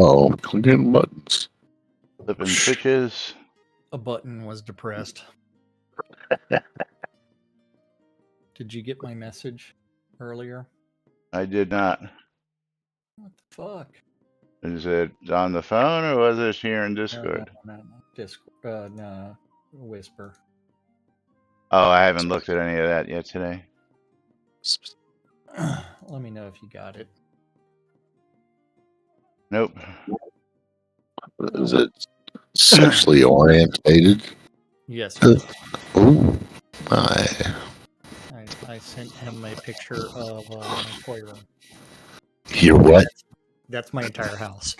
Oh, clicking buttons. Flipping switches. A button was depressed. Did you get my message earlier? I did not. What the fuck? Is it on the phone or was it here in Discord? No. Discord. No. Whisper. Oh, I haven't looked at any of that yet today. Let me know if you got it. Nope. Is it sexually orientated? Yes. Oh, my. I sent him a picture of my toy room. Your what? That's my entire house.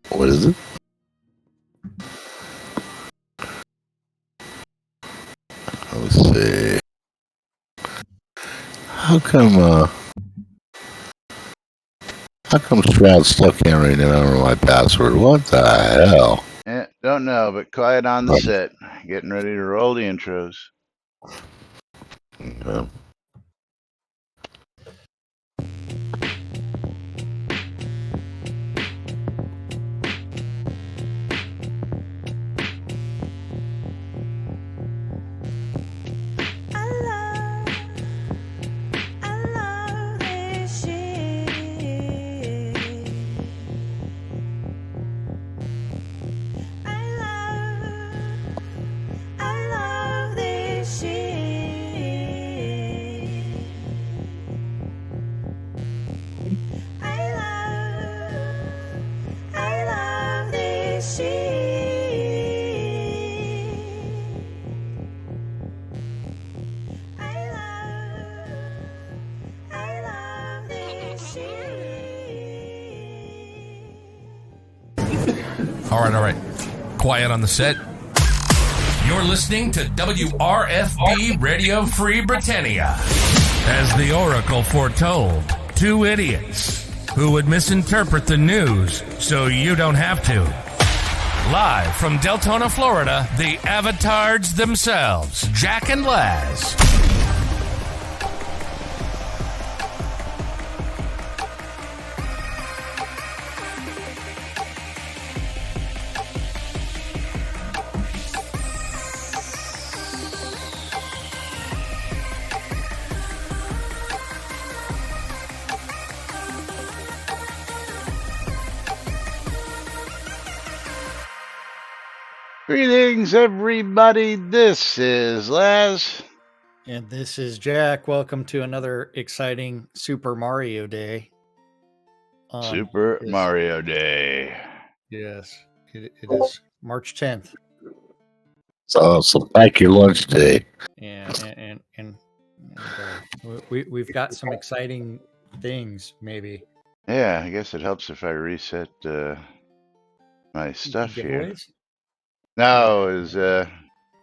What is it? Let's see. How come Shroud still can't remember my password? What the hell? Don't know, but quiet on the set. Getting ready to roll the intros. Yeah. All right. Quiet on the set. You're listening to WRFB Radio Free Britannia. As the Oracle foretold, two idiots who would misinterpret the news so you don't have to. Live from Deltona, Florida, the avatars themselves, Jack and Laz. Greetings, everybody. This is Laz. And this is Jack. Welcome to another exciting Super Mario Day. Super Mario Day. Yes, it is March 10th. So pack your lunch day. Yeah, and we've got some exciting things, maybe. Yeah, I guess it helps if I reset my stuff here. Giveaways? No, is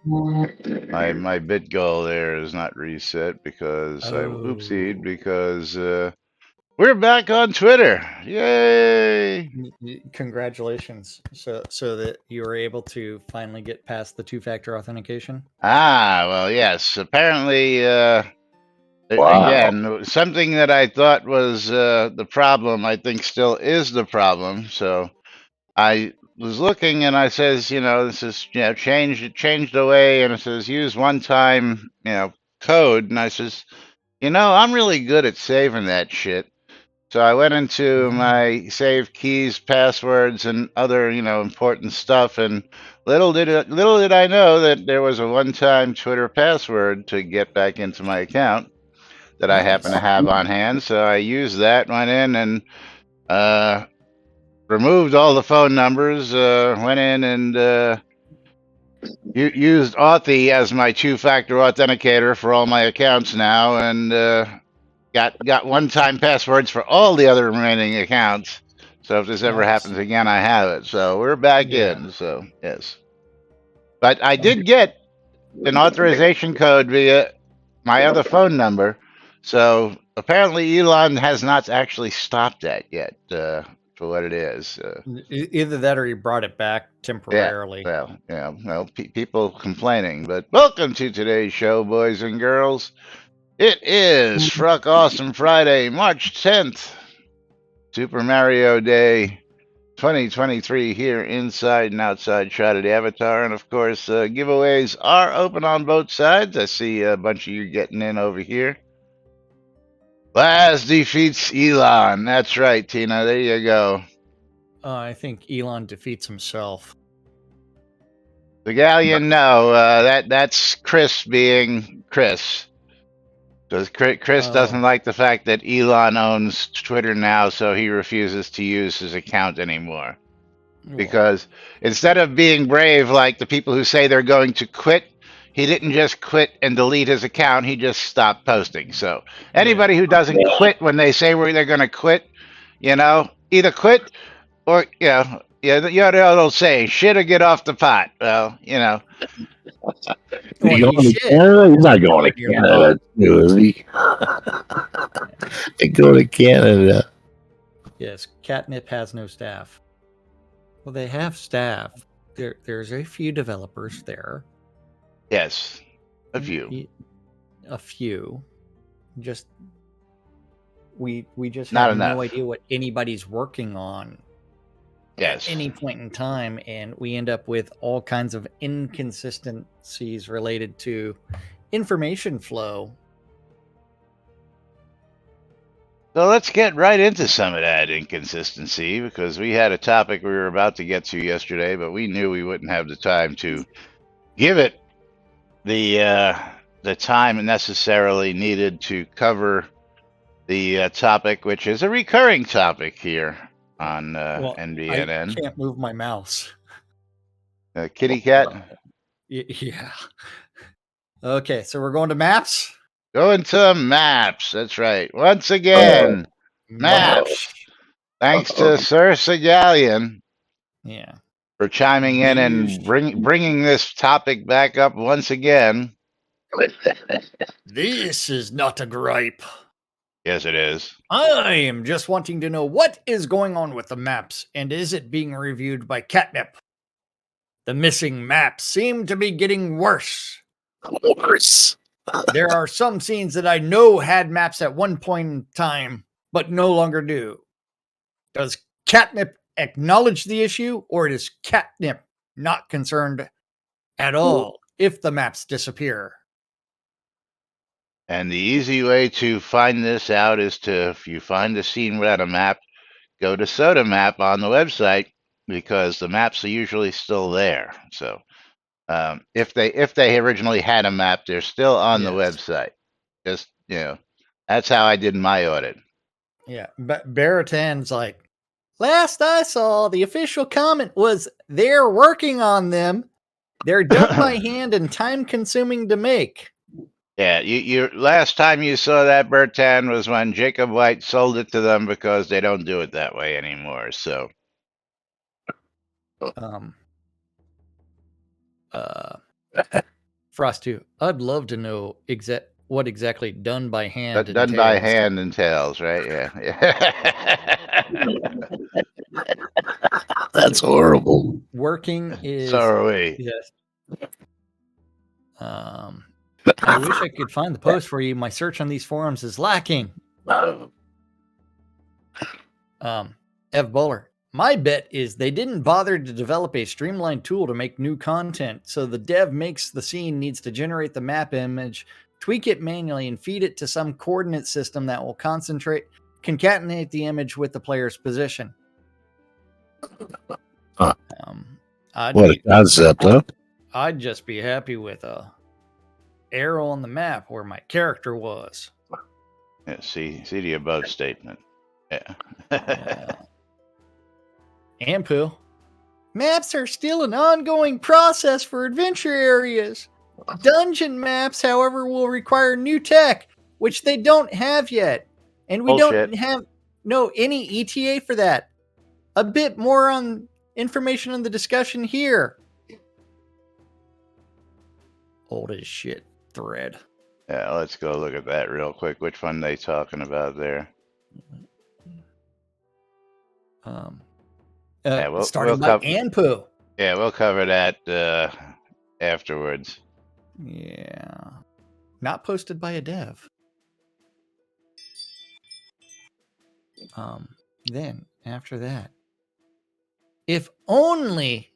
my bit goal there is not reset because I oopsied because we're back on Twitter. Yay! Congratulations. So that you were able to finally get past the two-factor authentication? Well, yes. Apparently, Wow. again, something that I thought was the problem, I think still is the problem. So I was looking and I says, this is, changed away, and it says use one-time, code. And I says, I'm really good at saving that shit. So I went into my save keys, passwords, and other, important stuff. And little did I know that there was a one-time Twitter password to get back into my account that I happen to have on hand. So I used that, went in and removed all the phone numbers, went in and used Authy as my two-factor authenticator for all my accounts now, and got one-time passwords for all the other remaining accounts. So if this ever happens again, I have it. So we're back in. So yes, but I did get an authorization code via my other phone number. So apparently Elon has not actually stopped that yet. For what it is. Either that or he brought it back temporarily. People complaining. But welcome to today's show, boys and girls. It is Fruck Awesome Friday, March 10th, Super Mario Day 2023 here inside and outside Shroud Avatar. And of course, giveaways are open on both sides. I see a bunch of you getting in over here. Laz defeats Elon. That's right, Tina. There you go. I think Elon defeats himself. The Galleon, no. That's Chris being Chris. Because Chris doesn't like the fact that Elon owns Twitter now, so he refuses to use his account anymore. Because instead of being brave like the people who say they're going to quit, he didn't just quit and delete his account. He just stopped posting. So anybody who doesn't quit when they say they're going to quit, either quit or, you know the old saying, shit or get off the pot. Well, He's going to Canada? He's not going to Canada, is he? They go to Canada. Yes, Catnip has no staff. Well, they have staff. There's a few developers there. Yes, a few. A few. Just we just Not have enough. no idea what anybody's working on. Yes. At any point in time, and we end up with all kinds of inconsistencies related to information flow. So let's get right into some of that inconsistency, because we had a topic we were about to get to yesterday, but we knew we wouldn't have the time to give it the time necessarily needed to cover the topic, which is a recurring topic here on NBNN. I can't move my mouse. Kitty cat? Yeah. Okay, so we're going to maps? Going to maps. That's right. Once again, maps. Thanks to Sir Segalian. Yeah. For chiming in and bringing this topic back up once again. This is not a gripe. Yes, it is. I am just wanting to know what is going on with the maps, and is it being reviewed by Catnip? The missing maps seem to be getting worse. There are some scenes that I know had maps at one point in time, but no longer do. Does Catnip acknowledge the issue, or is Catnip not concerned at all if the maps disappear? And the easy way to find this out is if you find a scene without a map, go to Soda Map on the website, because the maps are usually still there. So if they originally had a map, they're still on the website. Just, that's how I did my audit. Yeah, but Baratan's like, last I saw, the official comment was they're working on them. They're done by hand and time-consuming to make. Yeah, you last time you saw that, Bertan, was when Jacob White sold it to them, because they don't do it that way anymore. So, Frost 2, I'd love to know what exactly done by hand but done by hand entails, right? Yeah. That's horrible. Working is. So are we. Yes. I wish I could find the post for you. My search on these forums is lacking. Ev Bowler, my bet is they didn't bother to develop a streamlined tool to make new content, so the dev makes the scene needs to generate the map image, tweak it manually, and feed it to some coordinate system that will concatenate the image with the player's position. What a concept, huh? I'd just be happy with a arrow on the map where my character was. Yeah, see the above statement. Yeah. Ampu. Maps are still an ongoing process for adventure areas. Dungeon maps, however, will require new tech, which they don't have yet. And we don't have any ETA for that. A bit more on information on the discussion here. Old as shit thread. Yeah, let's go look at that real quick. Which one they talking about there? Starting by Anpu. Yeah, we'll cover that afterwards. Yeah. Not posted by a dev. then after that, if only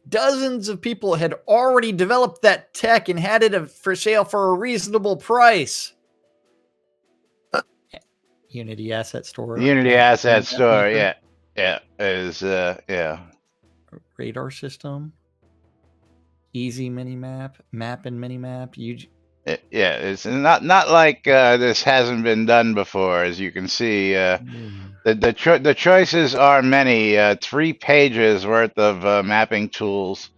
dozens of people had already developed that tech and had it for sale for a reasonable price. Unity Asset Store. Unity Asset Store, yeah. Is radar system, easy minimap, map and minimap. It's not like this hasn't been done before. As you can see, the choices are many. 3 pages worth of mapping tools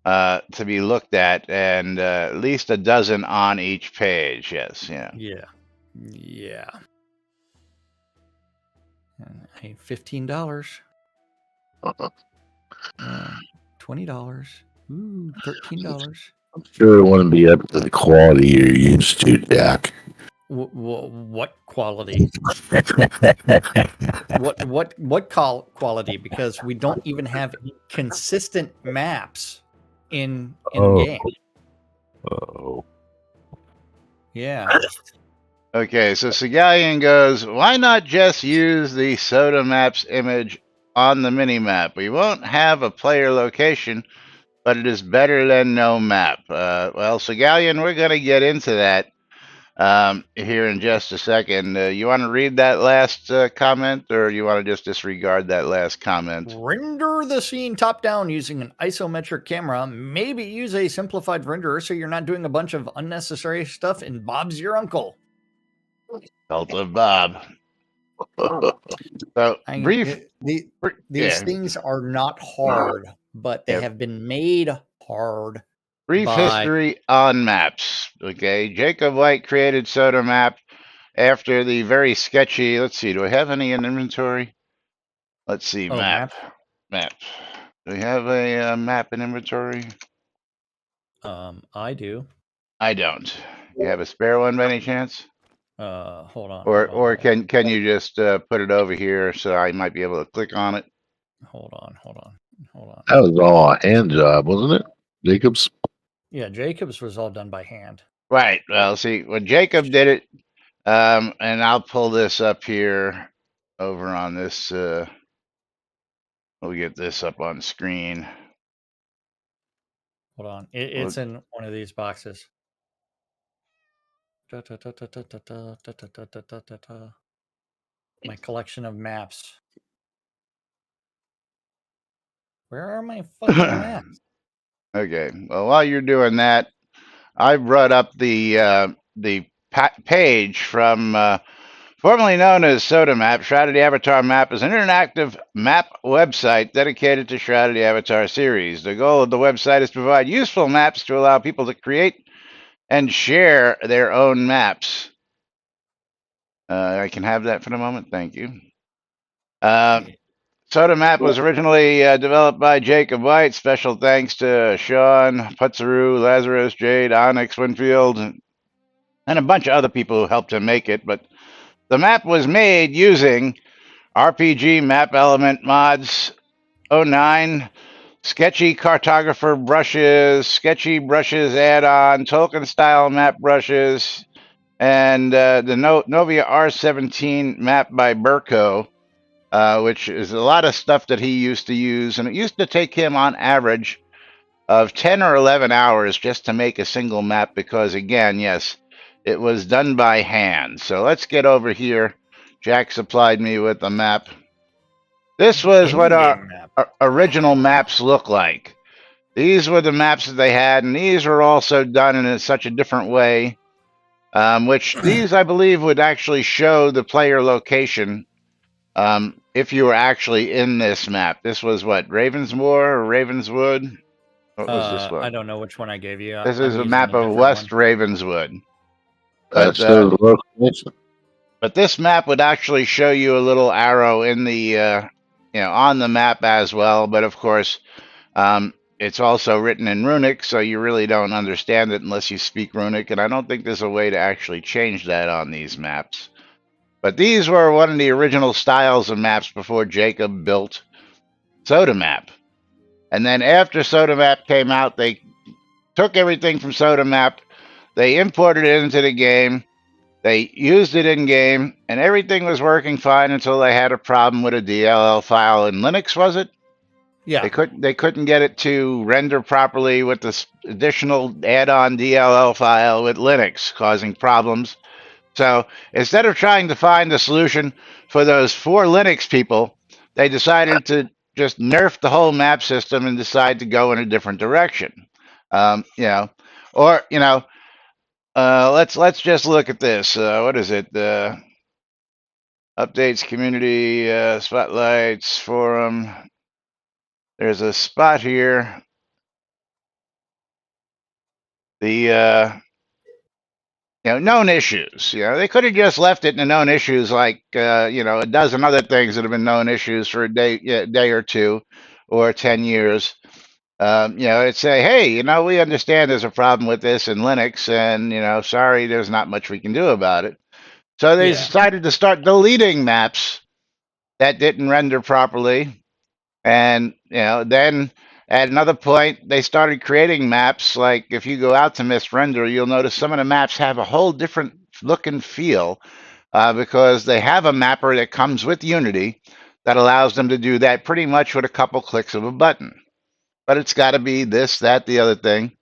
to be looked at, and at least a dozen on each page. Yes, yeah. And $15. $20. Ooh, $13. I'm sure it wouldn't be up to the quality you're used to, Jack. What quality? what quality? Because we don't even have consistent maps in game. Oh. Yeah. Okay, so Segalian goes, why not just use the Soda Maps image on the mini-map? We won't have a player location, but it is better than no map. Well, Segalian, we're going to get into that here in just a second. You want to read that last comment, or you want to just disregard that last comment? Render the scene top-down using an isometric camera. Maybe use a simplified renderer so you're not doing a bunch of unnecessary stuff and Bob's your uncle. Cult of Bob. So, these things are not hard, but they have been made hard. Brief history on maps. Okay, Jacob White created Soda Map after the very sketchy. Let's see. Do I have any in inventory? Let's see. Map. Do we have a map in inventory? I do. I don't. You have a spare one by any chance? Hold on. Or can you just put it over here so I might be able to click on it? Hold on. That was all a hand job, wasn't it, Jacobs? Yeah, Jacobs was all done by hand. Right. Well, see, when Jacob did it, and I'll pull this up here over on this. We'll get this up on screen. Hold on. It's in one of these boxes. My collection of maps. Where are my fucking maps? Okay. Well, while you're doing that, I brought up the page from formerly known as Soda Map. Shroud Avatar Map is an interactive map website dedicated to Shroud Avatar series. The goal of the website is to provide useful maps to allow people to create and share their own maps. I can have that for the moment. Thank you. Soda Map was originally developed by Jacob White. Special thanks to Sean, Putzeru, Lazarus, Jade, Onyx, Winfield, and a bunch of other people who helped him make it. But the map was made using RPG Map Element Mods 09, Sketchy Cartographer brushes, Sketchy Brushes add-on, Tolkien style map brushes, and the Novia R17 map by Burko, which is a lot of stuff that he used to use. And it used to take him on average of 10 or 11 hours just to make a single map because, again, yes, it was done by hand. So let's get over here. Jack supplied me with a map. This was what our original maps look like. These were the maps that they had, and these were also done in such a different way, which these, I believe, would actually show the player location if you were actually in this map. This was what, Ravensmoor or Ravenswood? What was this one? I don't know which one I gave you. This is a map of West Ravenswood. But this map would actually show you a little arrow in the on the map as well. But of course, it's also written in Runic, so you really don't understand it unless you speak Runic. And I don't think there's a way to actually change that on these maps. But these were one of the original styles of maps before Jacob built Soda Map. And then after Soda Map came out, they took everything from Soda Map, they imported it into the game, They used it in game, and everything was working fine until they had a problem with a DLL file in Linux. Was it? Yeah. They couldn't get it to render properly with this additional add-on DLL file with Linux, causing problems. So instead of trying to find a solution for those 4 Linux people, they decided to just nerf the whole map system and decide to go in a different direction. You know, or you know, let's just look at this. What is it? Updates, community, spotlights, forum. There's a spot here. The known issues. They could have just left it in the known issues, like a dozen other things that have been known issues for a day or two, or 10 years. It'd say, hey, we understand there's a problem with this in Linux, and sorry, there's not much we can do about it. So they decided to start deleting maps that didn't render properly, and then at another point, they started creating maps. Like if you go out to misrender, you'll notice some of the maps have a whole different look and feel because they have a mapper that comes with Unity that allows them to do that pretty much with a couple clicks of a button. But it's got to be this, that, the other thing.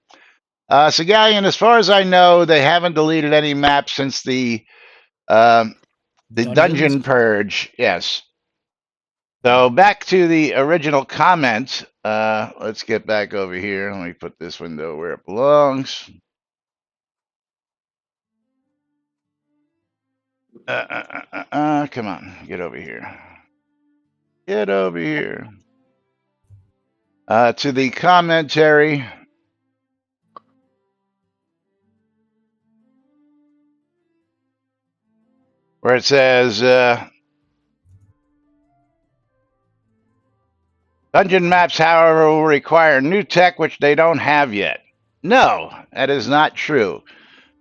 So Galleon, as far as I know, they haven't deleted any maps since the dungeon purge. Yes. So back to the original comment. Let's get back over here. Let me put this window where it belongs. Come on, get over here. Get over here. To the commentary. Where it says, dungeon maps, however, will require new tech which they don't have yet. No, that is not true.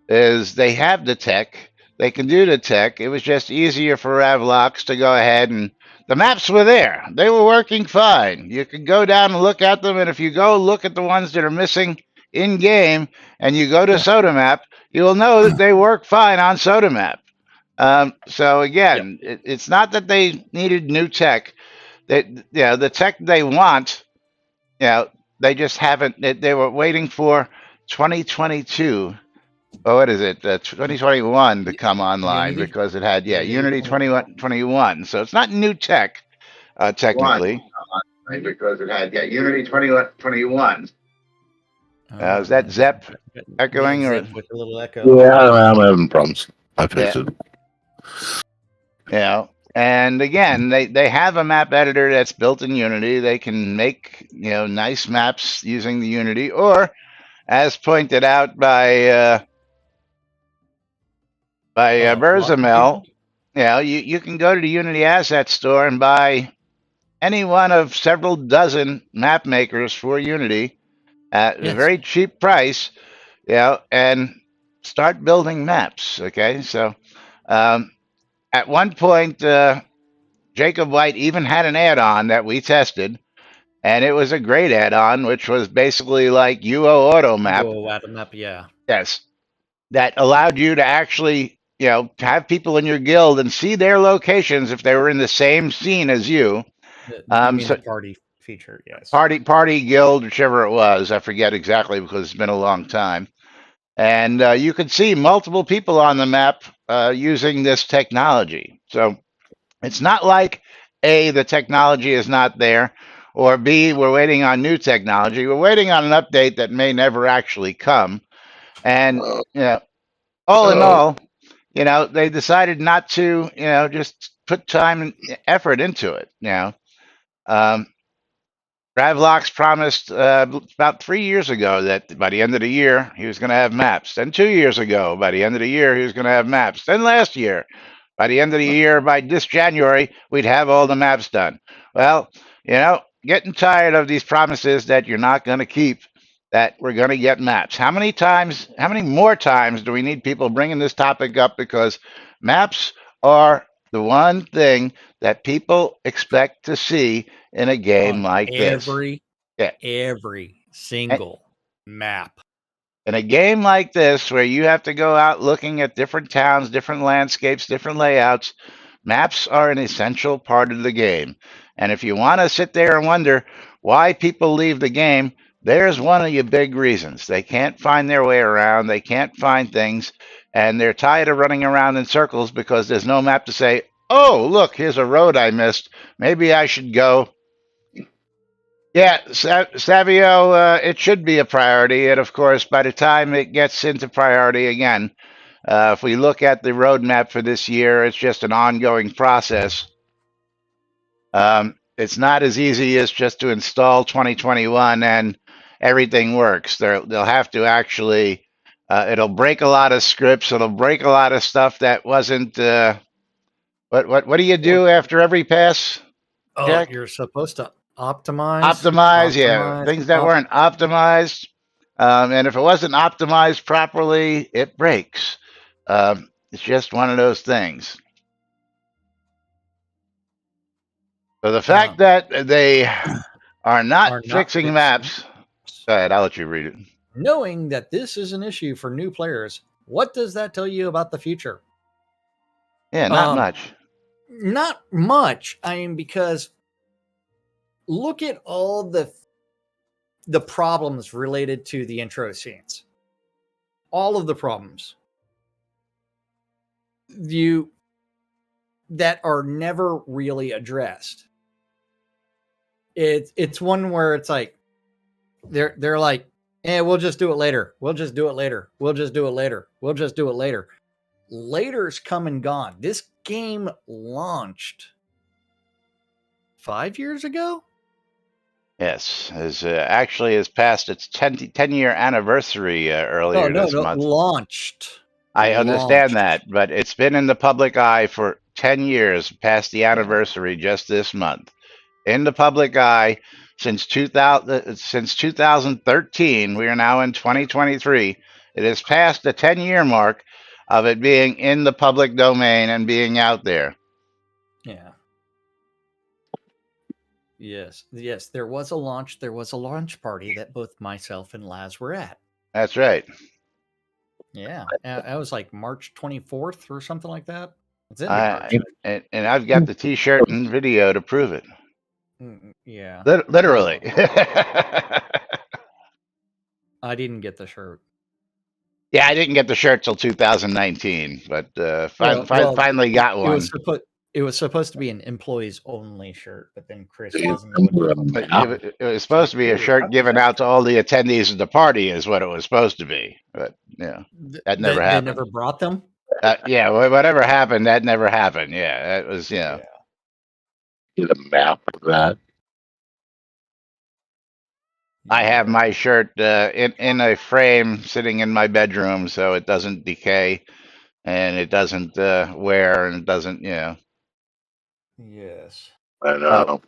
They have the tech. They can do the tech. It was just easier for Ravlox to go ahead, and the maps were there. They were working fine. You could go down and look at them, and if you go look at the ones that are missing in-game and you go to SodaMap, you will know that they work fine on SodaMap. So again, it's not that they needed new tech. The tech they want, they just haven't. They were waiting for 2022. Oh, what is it? 2021 to come online Unity? Because it had Unity 2021. So it's not new tech, technically. Because it had Unity 2021. Is that Zep echoing or with a little echo? Yeah, I'm having problems. I fixed it. And again, they have a map editor that's built in Unity. They can make nice maps using the Unity, or as pointed out by Berzamel, you can go to the Unity Asset Store and buy any one of several dozen map makers for Unity at a very cheap price, and start building maps. Okay, so at one point, Jacob White even had an add-on that we tested, and it was a great add-on, which was basically like UO AutoMap. UO AutoMap, yeah. Yes, that allowed you to actually have people in your guild and see their locations if they were in the same scene as you. The party feature, yes. Party guild, whichever it was. I forget exactly because it's been a long time. And you could see multiple people on the map using this technology. So it's not like A, the technology is not there, or B, we're waiting on new technology. We're waiting on an update that may never actually come. And all in all, they decided not to, just put time and effort into it. Ravlox promised about 3 years ago that by the end of the year he was going to have maps. Then 2 years ago, by the end of the year, he was going to have maps. Then last year, by the end of the year, by this January, we'd have all the maps done. Well, getting tired of these promises that you're not going to keep, that we're going to get maps. How many more times do we need people bringing this topic up? Because maps are the one thing that people expect to see in a game like this. Every single map. In a game like this, where you have to go out looking at different towns, different landscapes, different layouts, maps are an essential part of the game. And if you want to sit there and wonder why people leave the game, there's one of your big reasons. They can't find their way around, they can't find things, and they're tired of running around in circles because there's no map to say, oh, look, here's a road I missed. Maybe I should go. Yeah, Savio, it should be a priority. And of course, by the time it gets into priority again, if we look at the roadmap for this year, it's just an ongoing process. It's not as easy as just to install 2021 and everything works. They'll have to actually, it'll break a lot of scripts. It'll break a lot of stuff that wasn't. What do you do after every pass? Oh, Jack? you're supposed to optimize. Optimize, yeah. Things that weren't optimized. And if it wasn't optimized properly, it breaks. It's just one of those things. So the fact that they are not fixing maps. Go ahead, I'll let you read it. Knowing that this is an issue for new players, what does that tell you about the future? Yeah, not much. Not much. I mean, because look at all the problems related to the intro scenes. All of the problems. That are never really addressed. It's one where it's like they're like, we'll just do it later. We'll just do it later. We'll just do it later. We'll just do it later. Later's come and gone. This game launched 5 years ago. Yes, actually has passed its 10-year anniversary earlier this month. Launched. I understand that, but it's been in the public eye for 10 years, past the anniversary just this month. In the public eye since 2013. We are now in 2023. It has passed the 10-year mark of it being in the public domain and being out there. Yeah. Yes. There was a launch. There was a launch party that both myself and Laz were at. That's right. Yeah. That was like March 24th or something like that. It's in March. And I've got the T-shirt and video to prove it. Yeah. Literally. I didn't get the shirt. Yeah, I didn't get the shirt till 2019, but finally got one. It was supposed to be an employees only shirt, but then Chris doesn't. It was supposed to be a shirt given out to all the attendees of the party, is what it was supposed to be. But yeah, that never happened. They never brought them. Yeah, whatever happened, that never happened. Yeah, that was Get a map of that. I have my shirt in a frame sitting in my bedroom, so it doesn't decay, and it doesn't wear, and it doesn't, Yes. I know.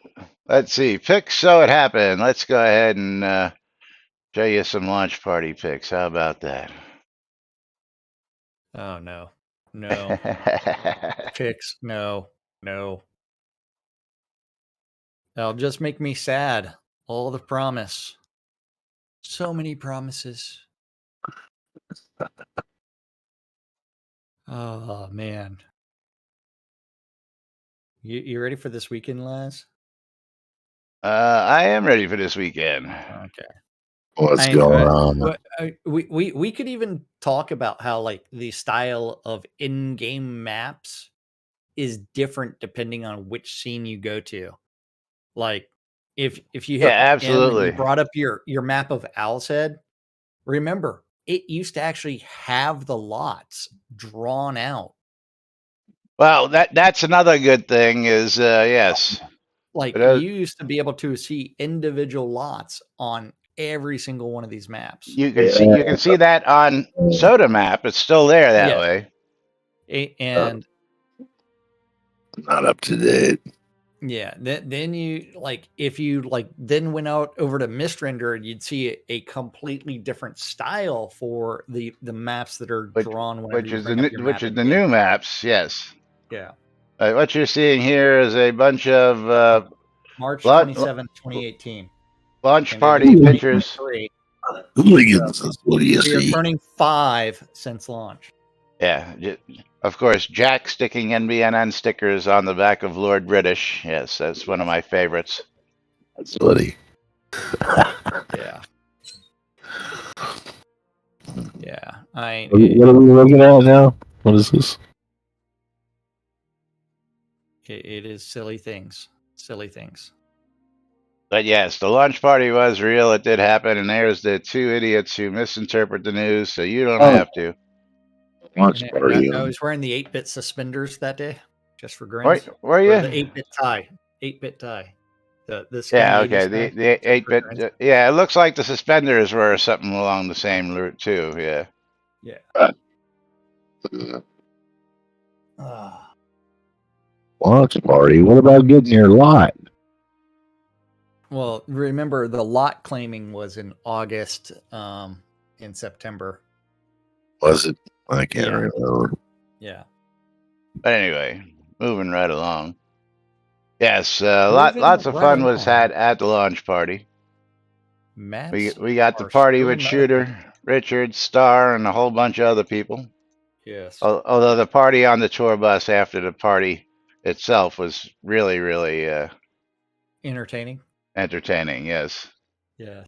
Let's see. Pics, so it happened. Let's go ahead and show you some launch party pics. How about that? Oh, no. Pics, no. That'll just make me sad. All the promise. So many promises. Oh, man. You ready for this weekend, Laz? I am ready for this weekend. Okay. What's going on? We could even talk about how like the style of in-game maps is different depending on which scene you go to. Like if you hit absolutely. You brought up your map of Owl's Head. Remember, it used to actually have the lots drawn out. Well, that's another good thing is yes. Like you used to be able to see individual lots on every single one of these maps. You can see that on Soda Map. It's still there that way. And not up to date. Yeah, then you like if you like then went out over to Mist Render, you'd see a completely different style for the maps that are drawn. Which is the new maps. Yes. Yeah. What you're seeing here is a bunch of March 27th, 2018. Launch party pictures Hooligans, what do you We are see? turning 5 since launch. Yeah, of course, Jack sticking NBNN stickers on the back of Lord British. Yes, that's one of my favorites. That's funny. Yeah. Yeah. What are we looking at now? What is this? It is silly things. Silly things. But yes, the launch party was real. It did happen, and there's the two idiots who misinterpret the news, so you don't have to. Launch party. I was wearing the 8-bit suspenders that day, just for Where grins. were Or you? the 8-bit tie. 8-bit tie. The skinny Yeah, 80s okay. tie, The just for 8-bit. grins. Yeah, it looks like the suspenders were something along the same route too. Yeah. Yeah. Ah. Launch party. What about getting your lot? Well, remember the lot claiming was in August, in September. Was it? I can't Yeah. remember. Yeah. But anyway, moving right along. Yes, Moving lots of right fun was along. had at the launch party. Maps We got to are party still with not Shooter, Richard, Star, and a whole bunch of other people. Yes. Although the party on the tour bus after the party itself was really, really Entertaining. entertaining. Yes, Yeah.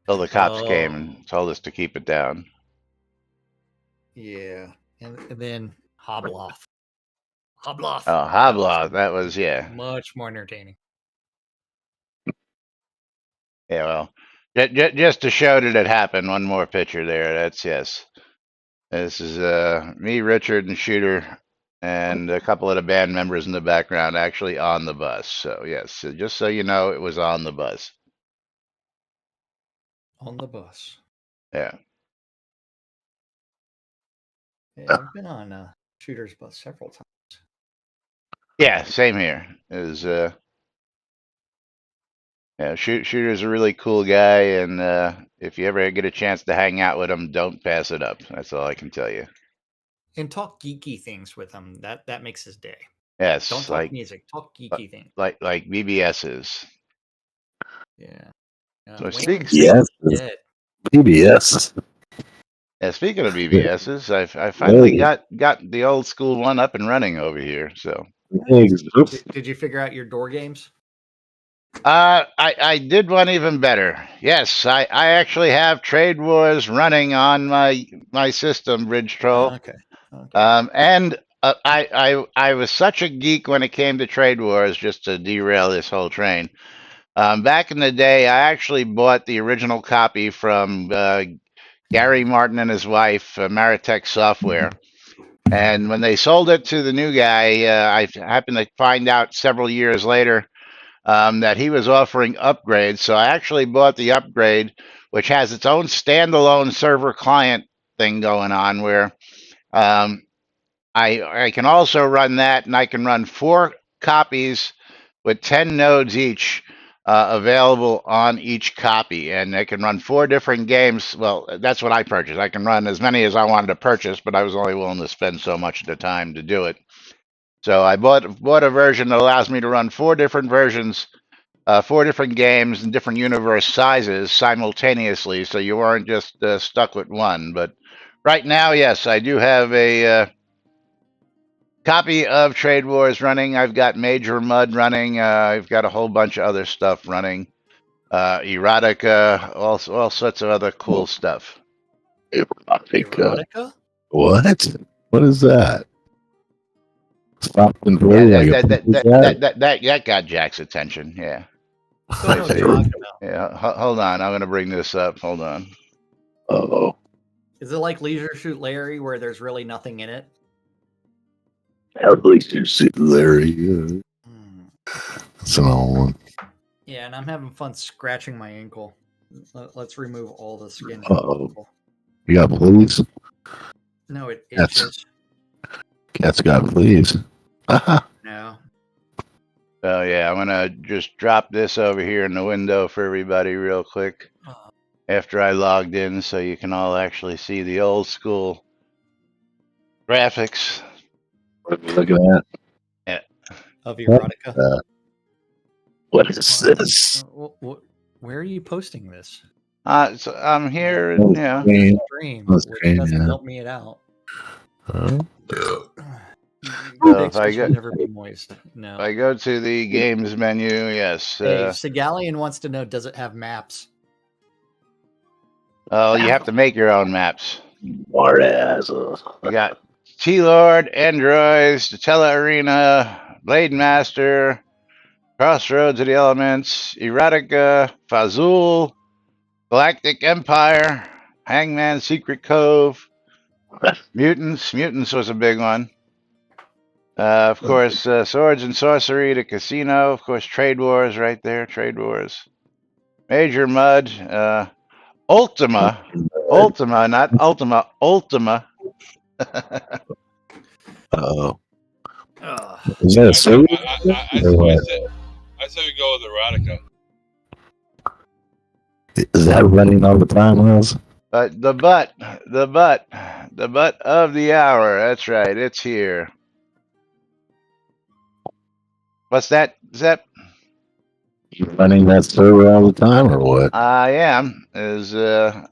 till the cops came Oh. and told us to keep it down. Yeah. And then Hobloth. Hobloth. Oh, That was Hobloth, that was much more entertaining. yeah. Well, just to show that it happened. One more picture there. That's yes. This is me, Richard, and Shooter, and a couple of the band members in the background actually on the bus. So yes, so just so you know, it was on the bus. On the bus. Yeah. Yeah, I've been on Shooter's bus several times. Yeah, same here. Is yeah, Shooter's a really cool guy, and if you ever get a chance to hang out with him, don't pass it up. That's all I can tell you. And talk geeky things with him. That makes his day. Yes, Don't talk music. Talk geeky things. like BBS's. Yeah. So Wayne Yes. dead. PBS. Yeah, speaking of BBS's, I finally got the old school one up and running over here. So Did you figure out your door games? I did one even better. Yes, I actually have Trade Wars running on my system, Bridge Troll. Okay. And I was such a geek when it came to Trade Wars, just to derail this whole train. Back in the day, I actually bought the original copy from Gary Martin and his wife, Maritech Software. And when they sold it to the new guy, I happened to find out several years later that he was offering upgrades. So I actually bought the upgrade, which has its own standalone server client thing going on where I can also run that, and I can run 4 copies with 10 nodes each available on each copy, and I can run 4 different games. Well, that's what I purchased. I can run as many as I wanted to purchase, but I was only willing to spend so much at a time to do it. So I bought a version that allows me to run 4 different versions, 4 different games in different universe sizes simultaneously, so you weren't just stuck with one. But right now, yes, I do have a copy of Trade Wars running. I've got Major Mud running. I've got a whole bunch of other stuff running. Erotica, all sorts of other cool stuff. Erotica? What? What is that? Stop and play Yeah, like that got Jack's attention. Yeah. Don't know what you're talking about. Yeah. Hold on. I'm going to bring this up. Hold on. Oh. Is it like Leisure Suit Larry where there's really nothing in it? At least you see Larry. It's an old one. Yeah, and I'm having fun scratching my ankle. Let's remove all the skin. Uh-oh. You got fleas? No, it itches. Cat's got fleas. No. So yeah, I'm gonna just drop this over here in the window for everybody real quick after I logged in, so you can all actually see the old school graphics. What are you looking at? Yeah. Of Erotica. What is this? Where are you posting this? So I'm here. Oh, Yeah. stream. Stream, Oh, which stream, doesn't yeah. help me it out. Huh? So if I Pixels will go, never be moist. if No. I go to the games menu, yes. Hey, Segalian wants to know, does it have maps? Oh, you have to make your own maps. Smart ass. You got T-Lord, Androids, Tutela Arena, Blade Master, Crossroads of the Elements, Erotica, Fazul, Galactic Empire, Hangman Secret Cove, Mutants. Mutants was a big one. Of course, Swords and Sorcery, the Casino. Of course, Trade Wars right there. Trade Wars. Major Mud. Ultima. Ultima, not Ultima. Ultima. Oh, Ugh. is that a series? I say we go with erotica. Is that running all the time, Wells? But the butt of the hour. That's right. It's here. What's that? Is that? You running that server all the time, or what? I am. Is Well,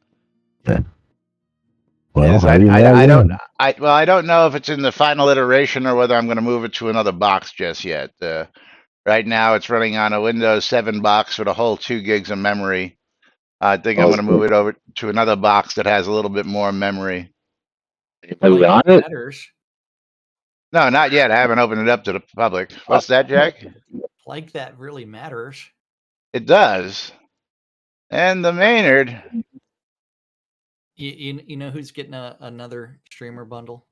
I don't. I don't know if it's in the final iteration or whether I'm going to move it to another box just yet. Right now, it's running on a Windows 7 box with a whole 2 gigs of memory. I think I'm going to move it over to another box that has a little bit more memory. Move on it? Matters. No, not yet. I haven't opened it up to the public. What's that, Jack? Like that really matters. It does. And the Maynard. You know who's getting another streamer bundle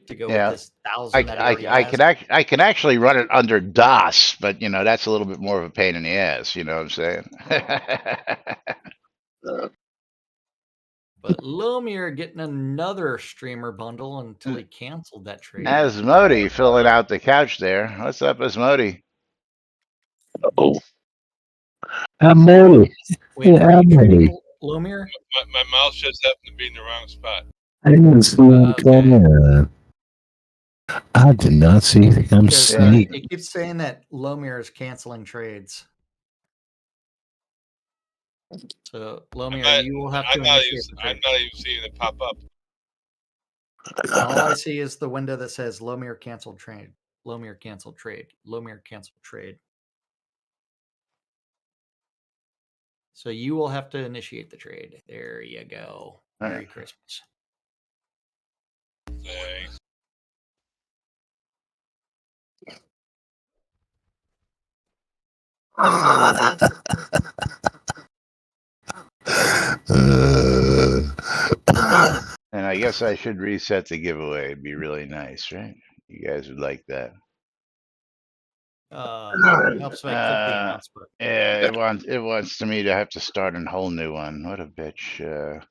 to go Yeah. with this 1,000 that he already I has? I can actually run it under DOS, but you know that's a little bit more of a pain in the ass. You know what I'm saying? But Lomir getting another streamer bundle until he canceled that trade. Asmodi filling out the couch there. What's up, Asmodi? Oh, Amodi. Wait, Yeah, are you Amodi. trading Lomir? My mouse just happened to be in the wrong spot. I didn't see him Okay. come in. I did not see him Because sneak. it keeps saying that Lomir is canceling trades. So Lomir, you will have to initiate the I'm trade. not even seeing it pop up. All I see is the window that says Lomir canceled trade. Lomir canceled trade. Lomir canceled trade. So you will have to initiate the trade. There you go. Merry Christmas. Thanks. And I guess I should reset the giveaway. It'd be really nice, right? You guys would like that. Helps if I click the announce button. Yeah, it wants me to have to start a whole new one. What a bitch!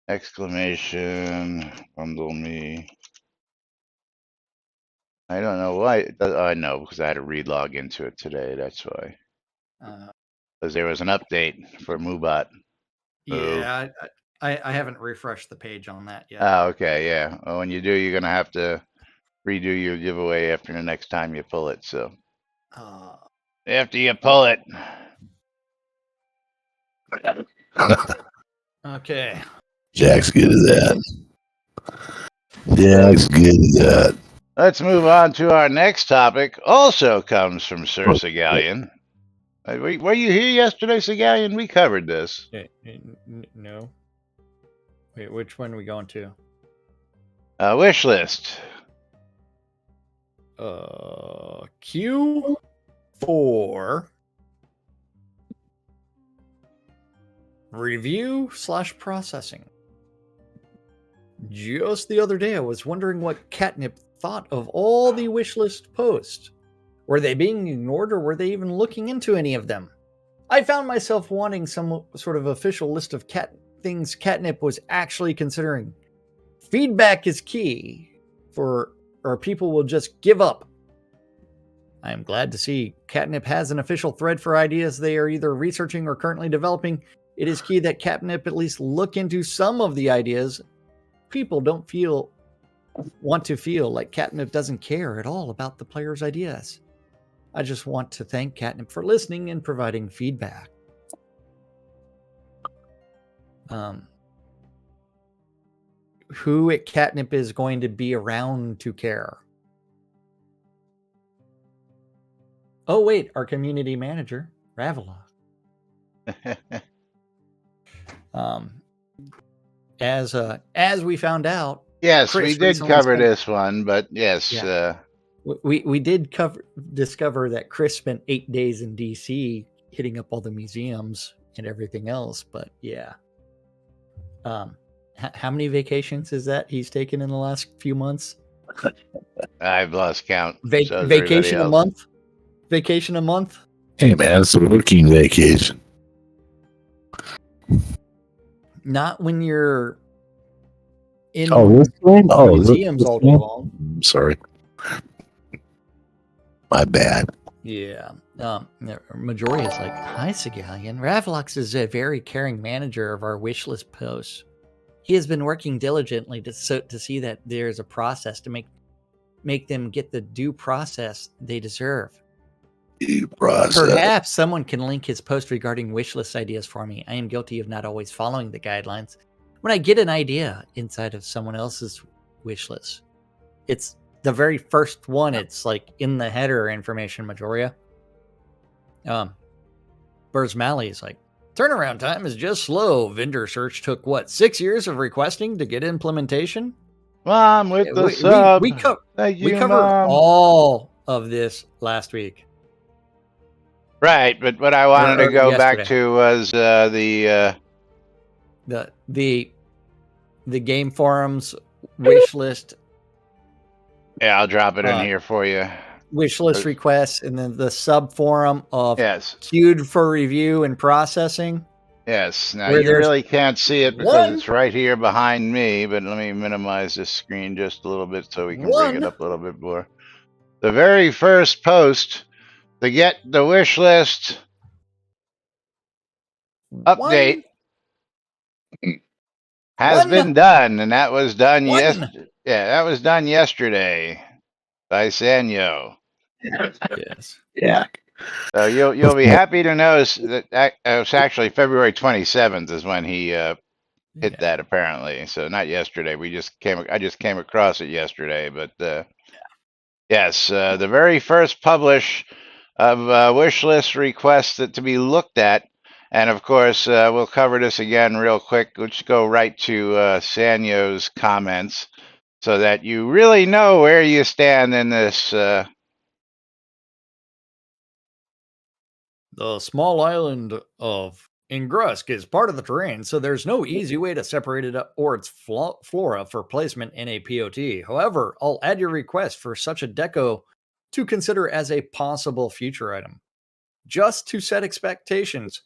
Exclamation bundle me. I don't know why. I know because I had to relog into it today. That's why. Because there was an update for Moobot. Yeah, I haven't refreshed the page on that yet. Oh, okay, yeah. Well, when you do, you're gonna have to redo your giveaway after the next time you pull it. So after you pull it. Okay. Jack's good at that. Jack's good at that. Let's move on to our next topic. Also comes from Sir Segalian. Were you here yesterday, Segalian? We covered this. No. Wait, which one are we going to? Wish list. Q4 review/processing. Just the other day, I was wondering what Catnip thought of all the wish list posts. Were they being ignored, or were they even looking into any of them? I found myself wanting some sort of official list of things Catnip was actually considering. Feedback is key, or people will just give up. I am glad to see Catnip has an official thread for ideas they are either researching or currently developing. It is key that Catnip at least look into some of the ideas. People don't want to feel like Catnip doesn't care at all about the player's ideas. I just want to thank Catnip for listening and providing feedback. who at Catnip is going to be around to care. Oh wait, our community manager, Ravila. As we found out, yes, Chris we did recently cover spent- this one, but yes, Yeah. We did discover that Chris spent 8 days in DC hitting up all the museums and everything else. But yeah, how many vacations is that he's taken in the last few months? I've lost count. So has everybody Vacation a else. month. Vacation a month. Hey man, it's a working vacation. Not when you're in This one? museums all day long. I'm sorry. My bad. Yeah. Majori is like, hi, Sigalian. Ravlox is a very caring manager of our wish list posts. He has been working diligently to see that there's a process to make them get the due process they deserve. Due process. Perhaps someone can link his post regarding wish list ideas for me. I am guilty of not always following the guidelines. When I get an idea inside of someone else's wish list, it's the very first one. It's like in the header information, Majoria. Burrs Malley is like, turnaround time is just slow. Vendor search took 6 years of requesting to get implementation? Mom with the sub. We covered Mom. all of this last week. Right, but what I wanted to go yesterday. back to was the game forums wish list. Yeah, I'll drop it in here for you. Wish list requests, and then the sub forum of queued for review and processing. Yes. Now you really can't see it because it's right here behind me, but let me minimize this screen just a little bit so we can bring it up a little bit more. The very first post to get the wish list update has been done, and that was done yesterday. Yeah, that was done yesterday by Sanyo. Yes. Yeah. So you'll be happy to know that it was actually February 27th is when he hit that, apparently. So not yesterday. I just came across it yesterday, but yes, the very first publish of wish list requests to be looked at. And of course, we'll cover this again real quick. Let's go right to Sanyo's comments so that you really know where you stand in this. The small island of Ingrusk is part of the terrain, so there's no easy way to separate it up or its flora for placement in a POT. However, I'll add your request for such a deco to consider as a possible future item. Just to set expectations,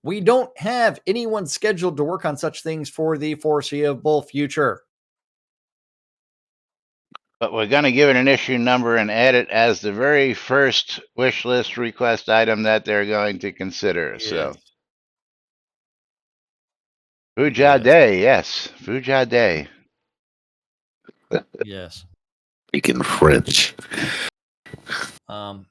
we don't have anyone scheduled to work on such things for the foreseeable future. But we're going to give it an issue number and add it as the very first wish list request item that they're going to consider. Yes. So, Fuja Day, yes. Fuja Day. Yes. Speaking French. So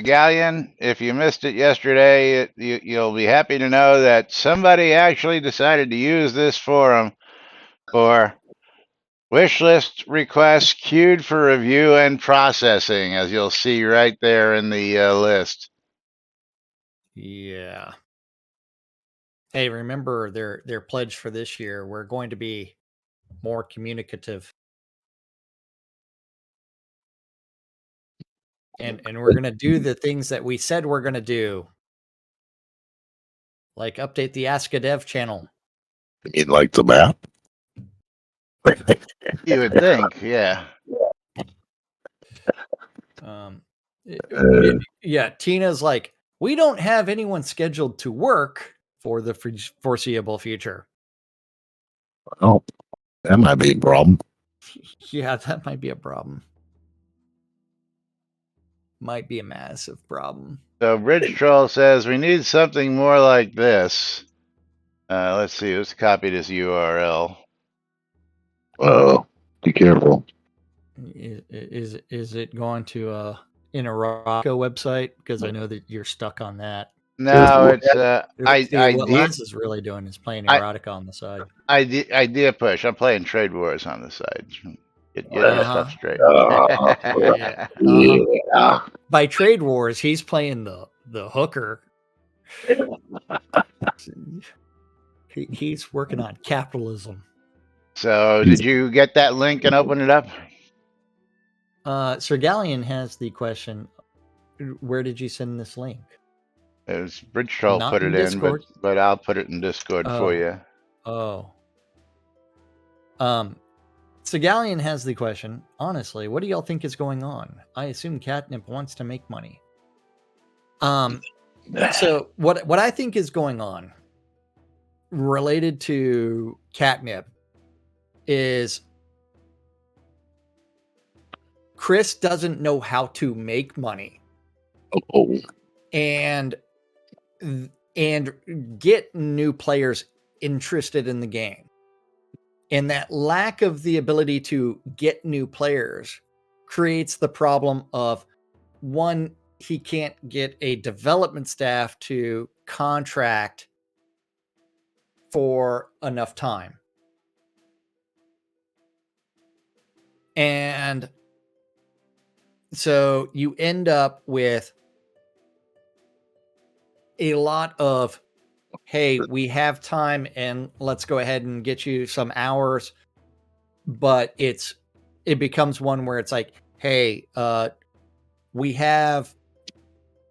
Galleon, if you missed it yesterday, you'll be happy to know that somebody actually decided to use this forum for wish list requests queued for review and processing, as you'll see right there in the list. Yeah. Hey, remember their pledge for this year. We're going to be more communicative. And we're going to do the things that we said we're going to do. Like update the Ask a Dev channel. You mean like the map? You would think, yeah. Yeah, Tina's like, we don't have anyone scheduled to work for the foreseeable future. Oh, that might be a problem. Yeah, that might be a problem. Might be a massive problem. So Bridge Troll says we need something more like this. Let's see. Let's copy this URL. Oh, be careful. Is it going to Inaraka website? Because I know that you're stuck on that. No, it's See, what Laz is really doing is playing erotica on the side. idea push. I'm playing Trade Wars on the side. Get your stuff straight. Yeah. By Trade Wars, he's playing the hooker. He's working on capitalism. So, did you get that link and open it up? Sir Galleon has the question: where did you send this link? It was Bridge Troll put it in, but I'll put it in Discord for you. Oh. Sir Galleon has the question: honestly, what do y'all think is going on? I assume Catnip wants to make money. So what I think is going on related to Catnip is Chris doesn't know how to make money. And get new players interested in the game. And that lack of the ability to get new players creates the problem of, one, he can't get a development staff to contract for enough time. And so you end up with a lot of, hey, we have time and let's go ahead and get you some hours. But it becomes one where it's like, hey, we have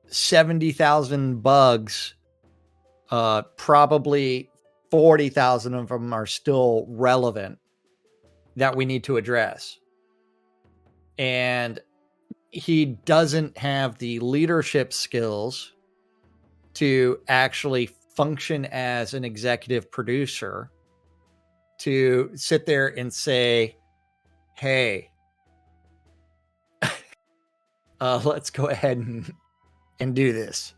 70,000 bugs. Probably 40,000 of them are still relevant that we need to address. And he doesn't have the leadership skills to actually function as an executive producer to sit there and say, hey, let's go ahead and do this.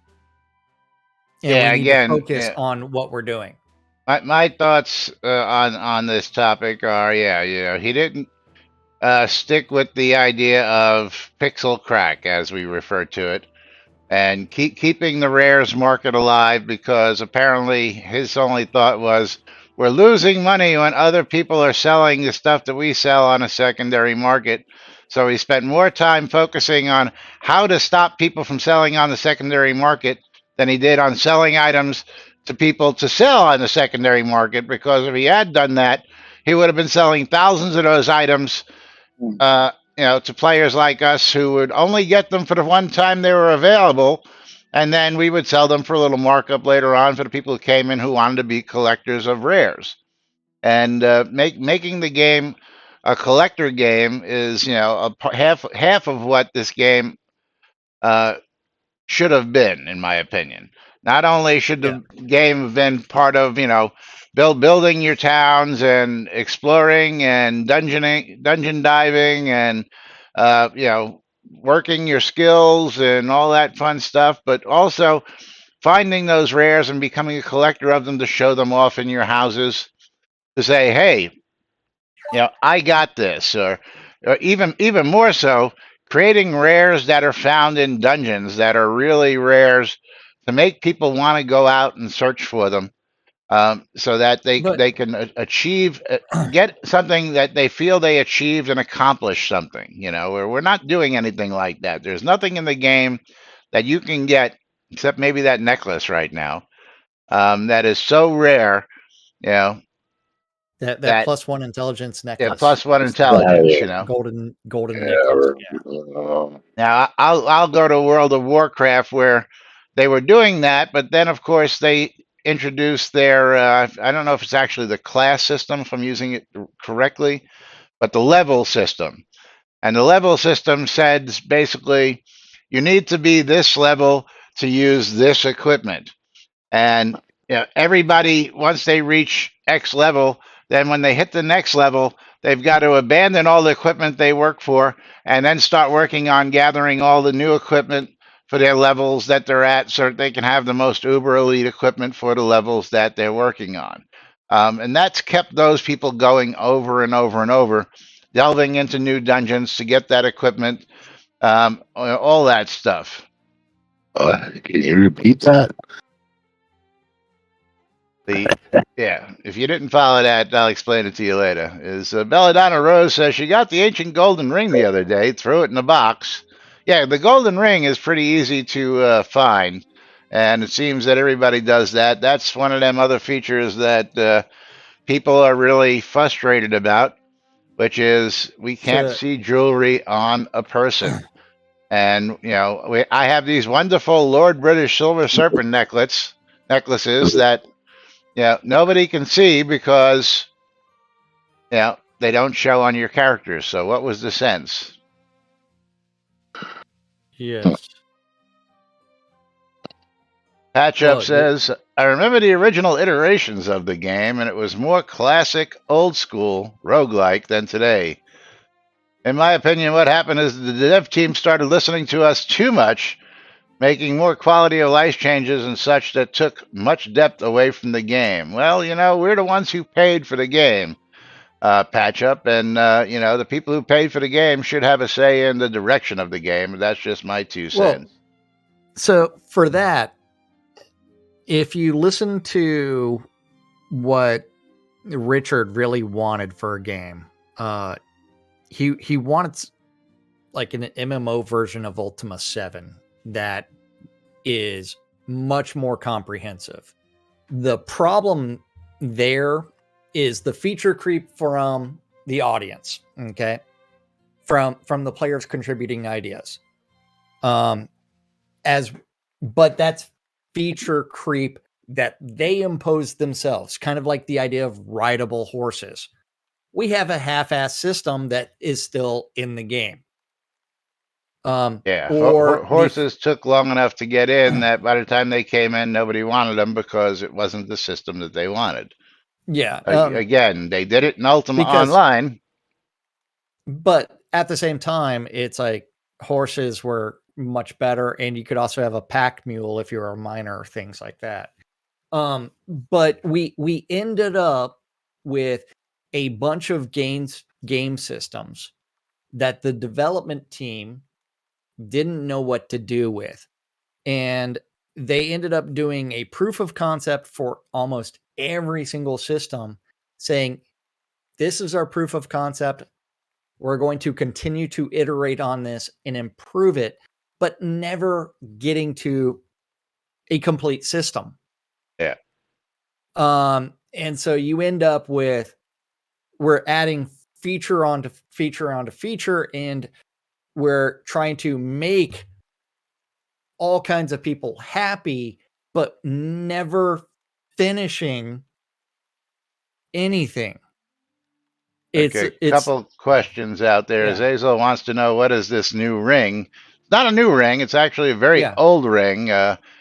And we need to focus on what we're doing. My thoughts on this topic are, he didn't stick with the idea of pixel crack, as we refer to it, and keeping the rares market alive, because apparently his only thought was, we're losing money when other people are selling the stuff that we sell on a secondary market. So he spent more time focusing on how to stop people from selling on the secondary market than he did on selling items to people to sell on the secondary market, because if he had done that, he would have been selling thousands of those items to players like us who would only get them for the one time they were available, and then we would sell them for a little markup later on for the people who came in who wanted to be collectors of rares. And making the game a collector game is, half of what this game should have been, in my opinion. Not only should the game have been part of, building your towns and exploring and dungeon diving and working your skills and all that fun stuff, but also finding those rares and becoming a collector of them to show them off in your houses, to say, hey, I got this, or even more so, creating rares that are found in dungeons that are really rares to make people want to go out and search for them, so that they can achieve, get something that they feel they achieved and accomplished something. We're not doing anything like that. There's nothing in the game that you can get, except maybe that necklace right now, that is so rare, that +1 intelligence necklace. Yeah, +1 intelligence, golden necklace. Yeah. Now I'll go to World of Warcraft, where they were doing that, but then of course they introduced their I don't know if it's actually the class system, if I'm using it correctly, but the level system. And the level system says basically, you need to be this level to use this equipment. And everybody, once they reach X level, then when they hit the next level, they've got to abandon all the equipment they work for and then start working on gathering all the new equipment for their levels that they're at, so that they can have the most uber elite equipment for the levels that they're working on. And that's kept those people going over and over and over, delving into new dungeons to get that equipment, all that stuff. Can you repeat that? If you didn't follow that, I'll explain it to you later. Belladonna Rose says she got the ancient golden ring the other day, threw it in a box. Yeah, the golden ring is pretty easy to find, and it seems that everybody does that. That's one of them other features that people are really frustrated about, which is we can't see jewelry on a person. And I have these wonderful Lord British silver serpent necklaces that nobody can see because they don't show on your characters. So what was the sense? Yes. Patch Up says, I remember the original iterations of the game, and it was more classic, old school, roguelike than today. In my opinion, what happened is the dev team started listening to us too much, making more quality of life changes and such that took much depth away from the game. Well, we're the ones who paid for the game, Patch Up, and the people who paid for the game should have a say in the direction of the game. That's just my 2 cents. So for that, if you listen to what Richard really wanted for a game, he wanted like an MMO version of Ultima 7 that is much more comprehensive. The problem there is the feature creep from the audience, okay? From the players contributing ideas. But that's feature creep that they impose themselves, kind of like the idea of rideable horses. We have a half-assed system that is still in the game. Horses took long enough to get in that by the time they came in, nobody wanted them because it wasn't the system that they wanted. Yeah. Again, they did it in Ultima Online. But at the same time, it's like horses were much better, and you could also have a pack mule if you're a miner, things like that. But we ended up with a bunch of game systems that the development team didn't know what to do with. And they ended up doing a proof of concept for almost every single system, saying, this is our proof of concept. We're going to continue to iterate on this and improve it, but never getting to a complete system. Yeah. And so you end up with, we're adding feature onto feature onto feature, and we're trying to make all kinds of people happy, but never finishing anything. It's a couple questions out there. Yeah. Zazel wants to know, what is this new ring? It's not a new ring. It's actually a very old ring,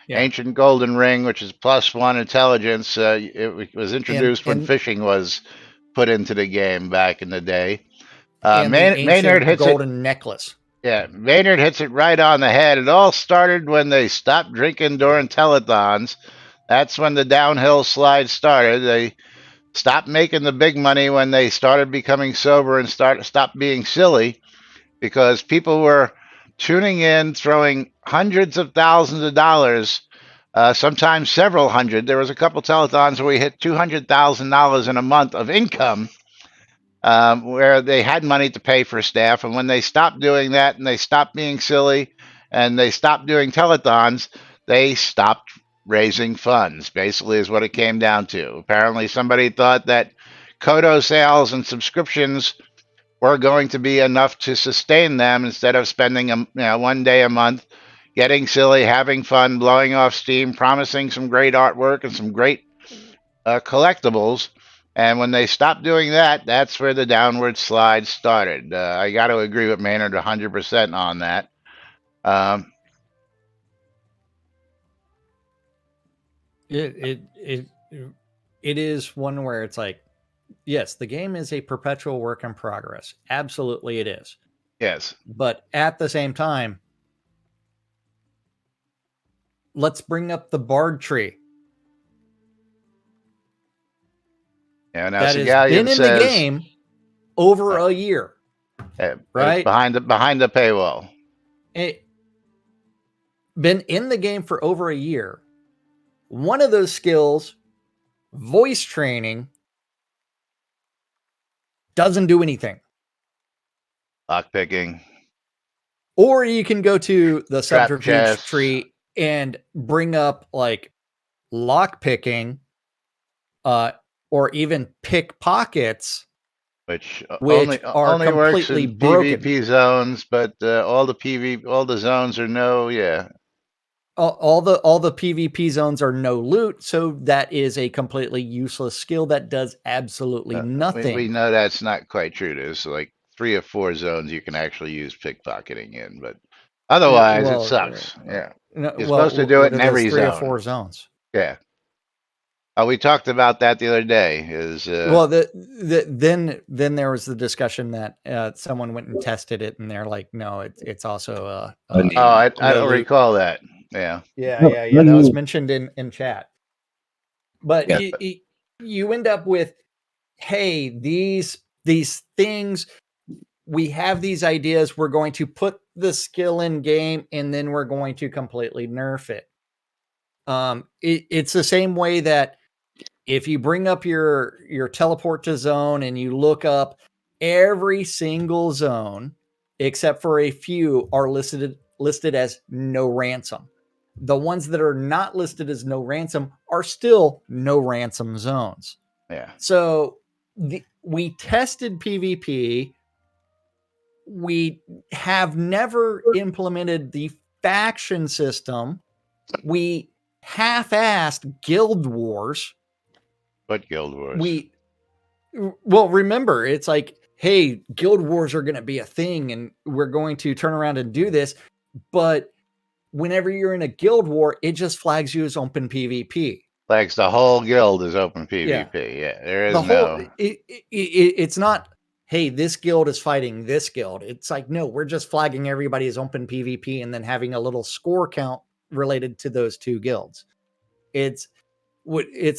ancient golden ring, which is +1 intelligence. It was introduced when fishing was put into the game back in the day. Maynard hits golden necklace. Yeah, Maynard hits it right on the head. It all started when they stopped drinking during telethons. That's when the downhill slide started. They stopped making the big money when they started becoming sober and stopped being silly, because people were tuning in, throwing hundreds of thousands of dollars, sometimes several hundred. There was a couple telethons where we hit $200,000 in a month of income, where they had money to pay for staff. And when they stopped doing that and they stopped being silly and they stopped doing telethons, they stopped raising funds, basically, is what it came down to. Apparently, somebody thought that Kodo sales and subscriptions were going to be enough to sustain them instead of spending 1 day a month getting silly, having fun, blowing off steam, promising some great artwork and some great collectibles. And when they stopped doing that, that's where the downward slide started. I got to agree with Maynard 100% on that. It is one where it's like, yes, the game is a perpetual work in progress. Absolutely, it is. Yes. But at the same time, let's bring up the Bard tree. Yeah, now that has been in the game over a year, right? Behind the paywall. been in the game for over a year. One of those skills, voice training, doesn't do anything. Lockpicking. Or you can go to the Trap subterfuge chests. tree and bring up like lockpicking, or even pickpockets, which which are only works completely in broken. PvP zones, but all the zones are no, All the PvP zones are no loot, so that is a completely useless skill that does absolutely nothing. We know that's not quite true. There's like 3 or 4 zones you can actually use pickpocketing in, but otherwise it sucks. Yeah, you're supposed to do it in every 3 zone. or 4 zones. Yeah. We talked about that the other day. Then there was the discussion that someone went and tested it, and they're like, "No, it's also I don't recall that." Yeah. That was mentioned in chat. But you end up with, hey, these things. We have these ideas. We're going to put the skill in game, and then we're going to completely nerf it. It's the same way that if you bring up your teleport to zone and you look up, every single zone except for a few are listed as no ransom. The ones that are not listed as no ransom are still no ransom zones. Yeah. So we tested PvP. We have never implemented the faction system. We half-assed guild wars. What guild wars? Remember, it's like, hey, guild wars are going to be a thing, and we're going to turn around and do this. But whenever you're in a guild war, it just flags you as open PvP. Flags the whole guild as open PvP. Yeah, there is it's not, hey, this guild is fighting this guild. It's like, no, we're just flagging everybody as open PvP and then having a little score count related to those two guilds. It's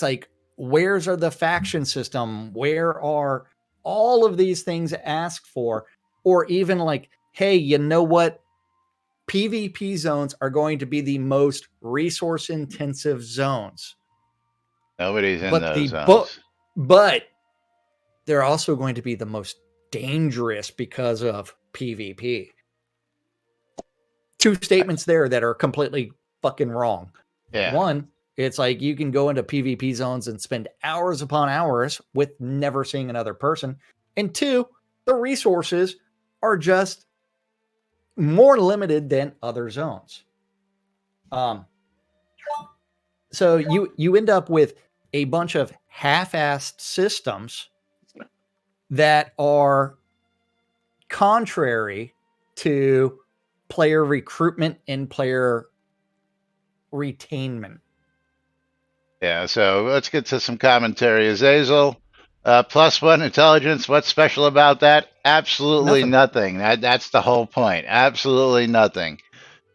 like, where's are the faction system? Where are all of these things asked for? Or even like, hey, you know what? PvP zones are going to be the most resource intensive zones. Nobody's in those zones. But they're also going to be the most dangerous because of PvP. Two statements there that are completely fucking wrong. Yeah. One, it's like you can go into PvP zones and spend hours upon hours with never seeing another person. And two, the resources are just more limited than other zones. So you end up with a bunch of half-assed systems that are contrary to player recruitment and player retainment. Yeah, so let's get to some commentary. Azazel, +1 intelligence. What's special about that? Absolutely nothing. That's the whole point. Absolutely nothing.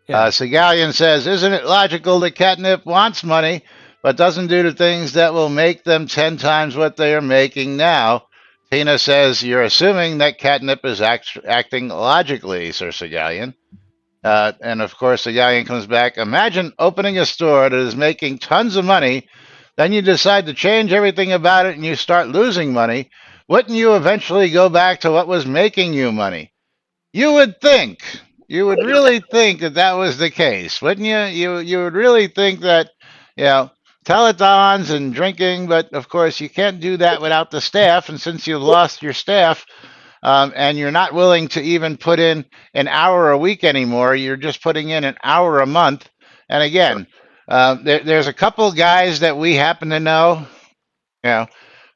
Yeah. Segalian says, isn't it logical that Catnip wants money, but doesn't do the things that will make them 10 times what they are making now? Tina says, you're assuming that Catnip is acting logically, Sir Segalian. And of course, Segalian comes back. Imagine opening a store that is making tons of money, then you decide to change everything about it and you start losing money. Wouldn't you eventually go back to what was making you money? You would think. You would really think that was the case, wouldn't you? You would really think that, telethons and drinking, but of course you can't do that without the staff. And since you've lost your staff, and you're not willing to even put in an hour a week anymore, you're just putting in an hour a month. And again, there's a couple guys that we happen to know,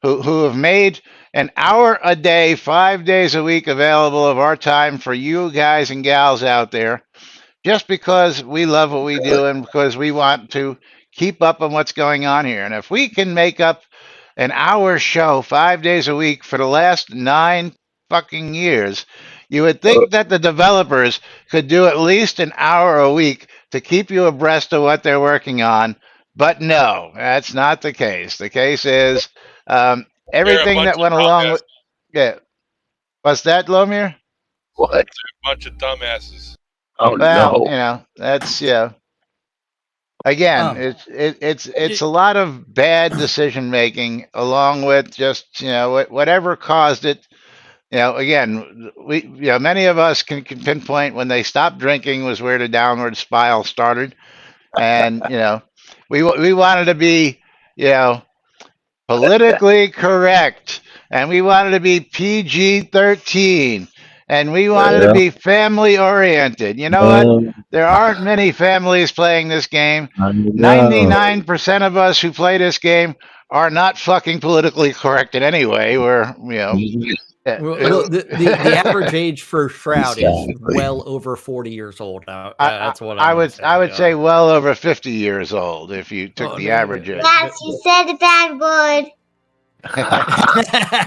who have made an hour a day, 5 days a week available of our time for you guys and gals out there, just because we love what we do and because we want to keep up on what's going on here. And if we can make up an hour show 5 days a week for the last 9 fucking years, you would think that the developers could do at least an hour a week to keep you abreast of what they're working on. But no, that's not the case. The case is everything that went along with... Yeah. What's that, Lomir? What? They're a bunch of dumbasses. Oh, well, no. that's, yeah. Again, it's a lot of bad decision making, along with just whatever caused it. Again, many of us can pinpoint when they stopped drinking was where the downward spiral started, and we wanted to be you know politically correct, and we wanted to be PG-13, and we wanted to Yeah. be family oriented. You know what? There aren't many families playing this game. I know. 99% of us who play this game are not fucking politically correct in any way. We're, Well, the average age for Shroud is Exactly. well over 40 years old now. I, That's what I I'm gonna would say. I would say well over 50 years old if you took the average age. Yes, you said the bad word.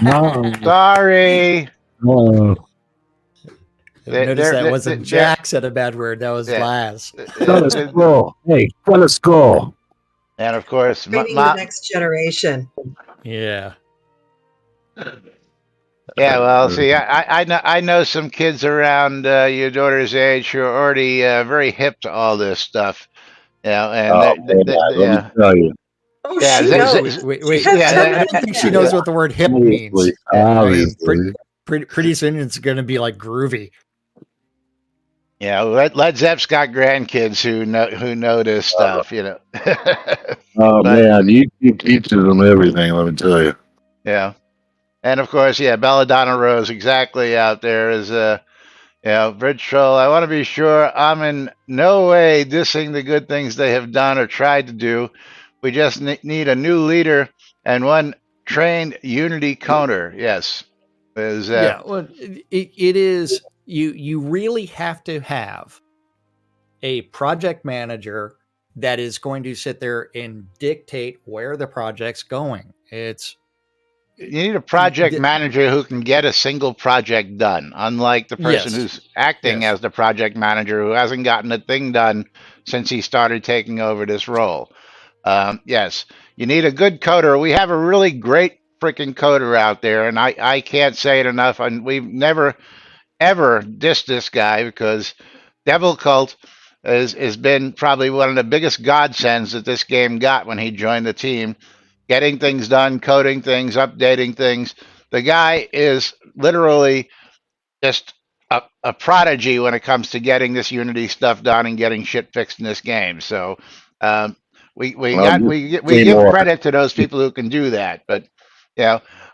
No. Sorry. No. Notice that wasn't they're- Jack said a bad word. That was Yeah. Laz. Go to school. Hey, go to school. And of course, Training the next generation. Yeah. yeah. Well, see, I know some kids around your daughter's age who are already very hip to all this stuff. And Oh, man, let me tell you. Oh, Yeah, she Z- knows. Z- Wait. She has yeah, I don't think she knows what the word hip means. Obviously. Pretty soon it's going to be like groovy. Yeah, Led Zepp's got grandkids who know this stuff. Oh, But- man, YouTube teaches them everything, let me tell you. Yeah, and of course, Belladonna Rose exactly out there is Bridge Troll. I want to be sure I'm in no way dissing the good things they have done or tried to do. We just need a new leader and one trained Unity coder. Yes, Well, it is. You really have to have a project manager that is going to sit there and dictate where the project's going. You need a project manager who can get a single project done, unlike the person Yes. who's acting Yes. as the project manager who hasn't gotten a thing done since he started taking over this role. Yes, you need a good coder. We have a really great freaking coder out there, and I can't say it enough. And we've never ever dissed this guy because Devil Cult has been probably one of the biggest godsends that this game got when he joined the team. Getting things done, coding things, updating things. The guy is literally just a prodigy when it comes to getting this Unity stuff done and getting shit fixed in this game. So we give credit to those people who can do that. But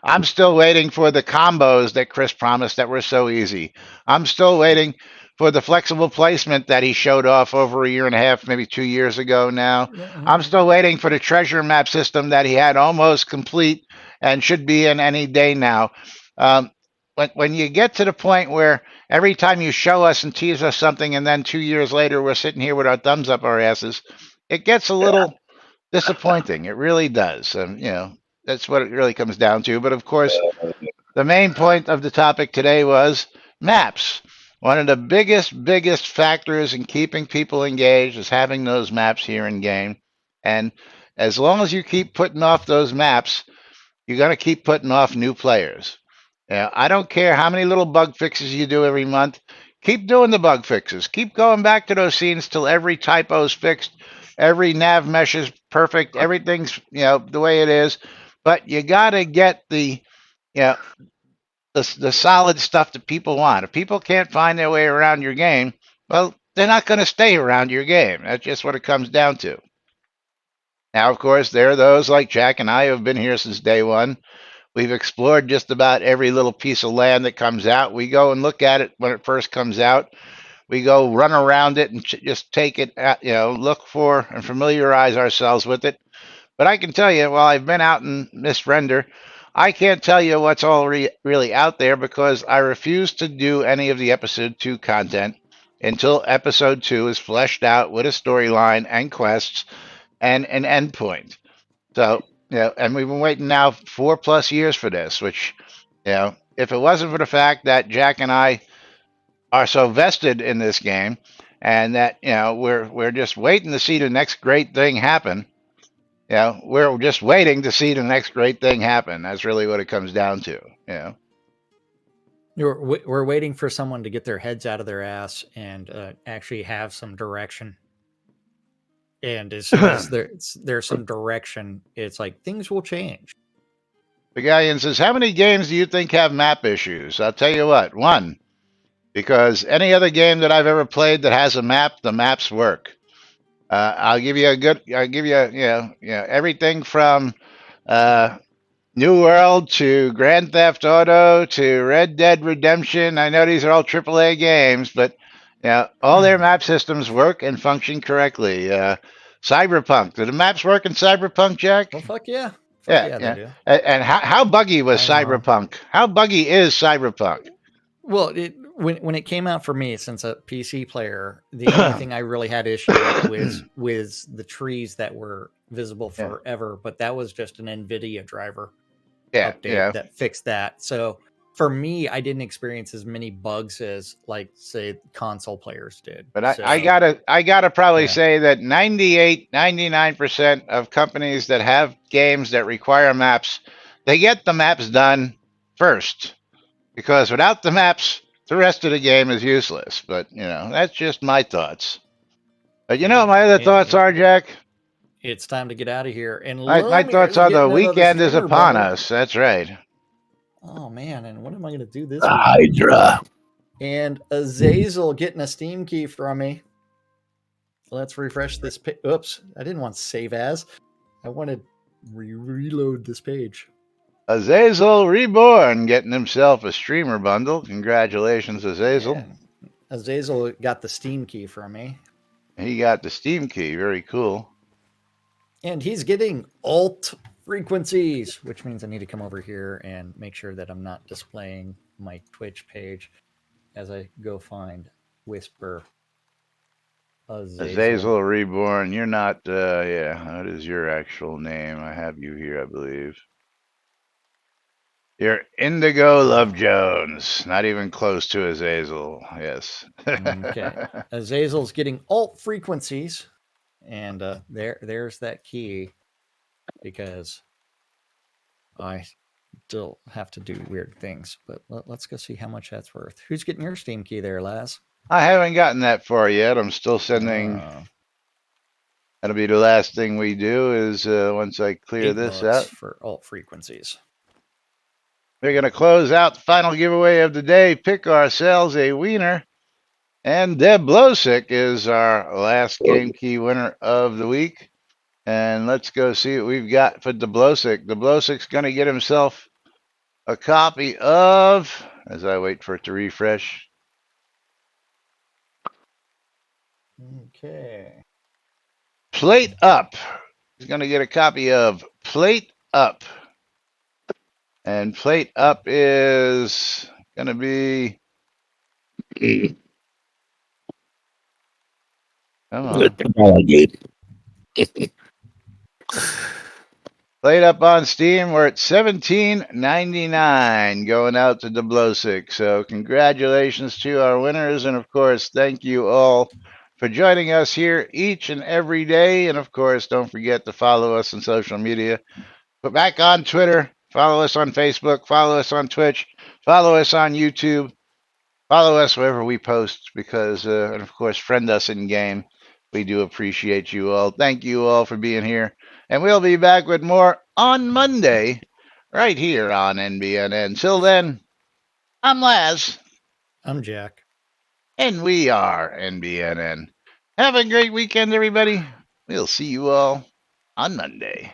I'm still waiting for the combos that Chris promised that were so easy. I'm still waiting for the flexible placement that he showed off over a year and a half, maybe 2 years ago now. I'm still waiting for the treasure map system that he had almost complete and should be in any day now. When you get to the point where every time you show us and tease us something and then 2 years later we're sitting here with our thumbs up our asses, it gets a little disappointing. It really does. That's what it really comes down to. But of course, the main point of the topic today was maps. One of the biggest factors in keeping people engaged is having those maps here in game. And as long as you keep putting off those maps, you're going to keep putting off new players. I don't care how many little bug fixes you do every month. Keep doing the bug fixes. Keep going back to those scenes till every typo is fixed, every nav mesh is perfect, everything's the way it is. But you got to get the solid stuff that people want. If people can't find their way around your game, well, they're not going to stay around your game. That's just what it comes down to. Now, of course, there are those like Jack and I who have been here since day one. We've explored just about every little piece of land that comes out. We go and look at it when it first comes out. We go run around it and just take it, look for and familiarize ourselves with it. But I can tell you, while I've been out in Miss Render, I can't tell you what's all really out there because I refuse to do any of the episode 2 content until episode 2 is fleshed out with a storyline and quests and an endpoint. So, and we've been waiting now 4+ years for this, which, if it wasn't for the fact that Jack and I are so vested in this game and that, we're just waiting to see the next great thing happen. We're just waiting to see the next great thing happen. That's really what it comes down to. We're waiting for someone to get their heads out of their ass and actually have some direction. And as soon as there's some direction, it's like things will change. The guy says, how many games do you think have map issues? I'll tell you what, one. Because any other game that I've ever played that has a map, the maps work. I'll give you everything from New World to Grand Theft Auto to Red Dead Redemption. I know these are all AAA games, but all their map systems work and function correctly. Cyberpunk. Do the maps work in Cyberpunk, Jack? Well, fuck yeah. Yeah. They do. And how buggy was Cyberpunk? How buggy is Cyberpunk? Well, when it came out for me, since a PC player, the only thing I really had issue with was the trees that were visible forever. But that was just an NVIDIA driver update that fixed that. So for me, I didn't experience as many bugs as, like, say, console players did. But I gotta probably say that 99% of companies that have games that require maps, they get the maps done first. Because without the maps, the rest of the game is useless. But, that's just my thoughts. But my other thoughts are, Jack? It's time to get out of here. And my thoughts are the weekend is upon us. That's right. Oh, man. And what am I going to do this The week? Hydra. And Azazel getting a Steam key from me. Let's refresh this page. Oops. I didn't want save as. I wanted reload this page. Azazel Reborn getting himself a streamer bundle. Congratulations, Azazel. Yeah. Azazel got the Steam key from me. He got the Steam key. Very cool. And he's getting alt frequencies, which means I need to come over here and make sure that I'm not displaying my Twitch page as I go find Whisper Azazel Reborn. You're not, what is your actual name? I have you here, I believe. You're Indigo Love Jones. Not even close to Azazel. Yes. Okay. Azazel's getting alt frequencies. And there's that key, because I still have to do weird things. But let's go see how much that's worth. Who's getting your Steam key there, Laz? I haven't gotten that far yet. I'm still sending. That'll be the last thing we do is once I clear this out. For alt frequencies. We're going to close out the final giveaway of the day. Pick ourselves a wiener. And Deb Blosick is our last game key winner of the week. And let's go see what we've got for Deblosick. Deblosick's going to get himself a copy of, as I wait for it to refresh. Okay. Plate Up. He's going to get a copy of Plate Up. And Plate Up is going to be... Come on. Played up on Steam. We're at $17.99 going out to Deblosick. So congratulations to our winners. And, of course, thank you all for joining us here each and every day. And, of course, don't forget to follow us on social media. Put back on Twitter. Follow us on Facebook. Follow us on Twitch. Follow us on YouTube. Follow us wherever we post because, and, of course, friend us in game. We do appreciate you all. Thank you all for being here. And we'll be back with more on Monday right here on NBNN. Till then, I'm Laz. I'm Jack. And we are NBNN. Have a great weekend, everybody. We'll see you all on Monday.